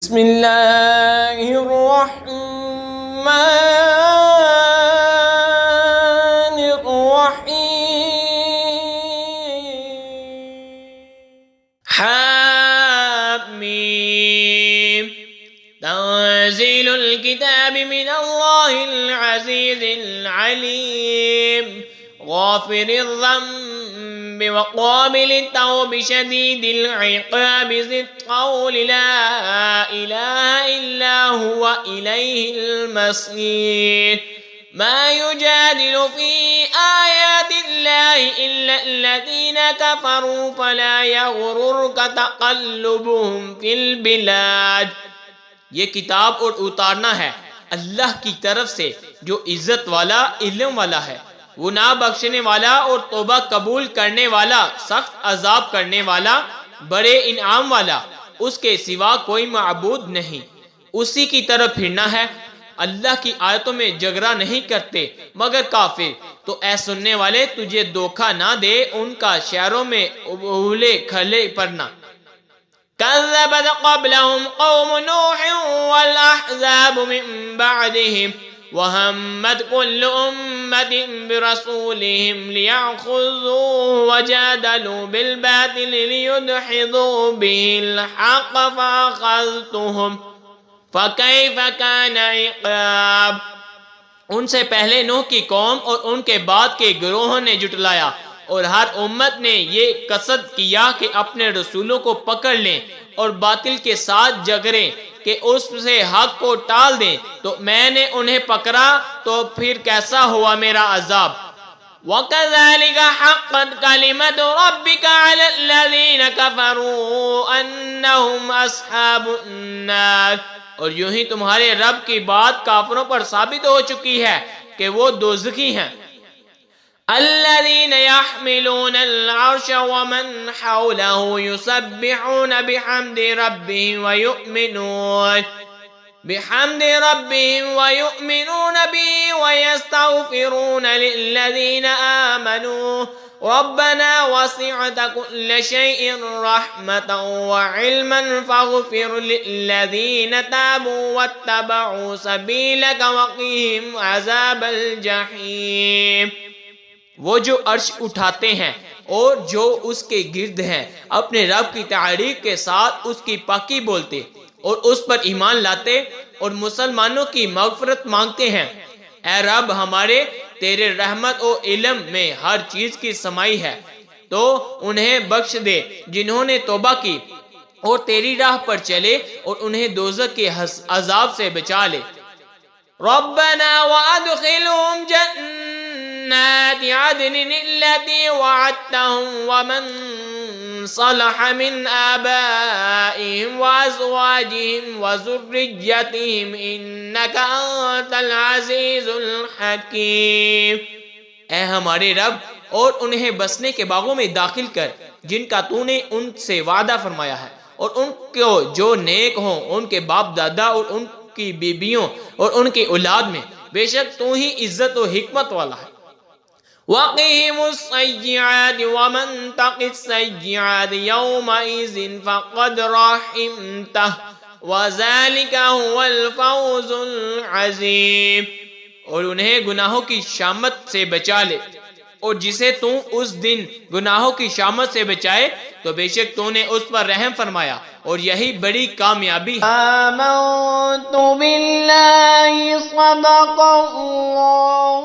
بسم اللہ الرحمن الرحیم حامیم تنزیل الکتاب من اللہ العزیز العلیم غافر الذنب وقابل التوب شدید العقاب ذی الطول لا الہ الا هو الیہ المصیر ما يجادل في آیات اللہ الا الذین کفروا فلا یغررک تقلبهم فی البلاد۔ یہ کتاب اور اتارنا ہے اللہ کی طرف سے جو عزت والا علم والا ہے، گناہ بخشنے والا اور توبہ قبول کرنے والا، سخت عذاب کرنے والا، بڑے انعام والا، اس کے سوا کوئی معبود نہیں، اسی کی طرف پھرنا ہے۔ اللہ کی آیتوں میں جھگڑا نہیں کرتے مگر کافر۔ تو اے سننے والے تجھے دھوکہ نہ دے ان کا شہروں میں ابولے کھلے پڑنا۔ كذبت قبلهم قوم نوح والأحزاب من بعدهم وهمت كل أمة برسولهم ليأخذوه وجادلوا بالباطل ليدحضوا به الحق فأخذتهم فكيف كان عقاب۔ ان سے پہلے نوح کی قوم اور ان کے بعد کے گروہوں نے جھٹلایا، اور ہر امت نے یہ قصد کیا کہ اپنے رسولوں کو پکڑ لیں اور باطل کے ساتھ جھگڑیں کہ اس سے حق کو ٹال دیں، تو میں نے انہیں پکڑا تو پھر کیسا ہوا میرا عذاب۔ وَكَذَلِكَ حَقَّتْ كَلِمَةُ رَبِّكَ عَلَى الَّذِينَ كَفَرُوا أَنَّهُمْ أَصْحَابُ النَّارِ، اور یوں ہی تمہارے رب کی بات کافروں پر ثابت ہو چکی ہے کہ وہ دوزخی ہیں۔ الذين يحملون العرش ومن حوله يسبحون بحمد ربهم ويؤمنون به ويستغفرون للذين آمنوا ربنا وسعت كل شيء رحمة وعلما فاغفر للذين تابوا واتبعوا سبيلك وقهم عذاب الجحيم۔ وہ جو عرش اٹھاتے ہیں اور جو اس کے گرد ہیں اپنے رب کی تعریف کے ساتھ اس کی پاکی بولتے اور اس پر ایمان لاتے اور مسلمانوں کی مغفرت مانگتے ہیں۔ اے رب ہمارے، تیرے رحمت و علم میں ہر چیز کی سمائی ہے، تو انہیں بخش دے جنہوں نے توبہ کی اور تیری راہ پر چلے، اور انہیں دوزخ کے عذاب سے بچا لے۔ ربنا وادخلهم جنات عدن التي وعدتهم ومن صلح من آبائهم وأزواجهم وذريتهم إنك أنت العزيز الحكيم۔ اے ہمارے رب، اور انہیں بسنے کے باغوں میں داخل کر جن کا تو نے ان سے وعدہ فرمایا ہے، اور ان کو جو نیک ہوں ان کے باپ دادا اور ان کی بیبیوں اور ان کی اولاد میں، بے شک تو ہی عزت و حکمت والا ہے۔ وَقِهِمُ السَّيِّئَاتِ وَمَن تَقِ السَّيِّئَاتِ يَوْمَئِذٍ فَقَدْ رَحِمْتَهُ وَذَلِكَ هُوَ الْفَوْزُ الْعَظِيمُ۔ اور انہیں گناہوں کی شامت سے بچا لے، اور جسے تو اس دن گناہوں کی شامت سے بچائے تو بے شک تو نے اس پر رحم فرمایا، اور یہی بڑی کامیابی ہے۔ آمنت باللہ صدق اللہ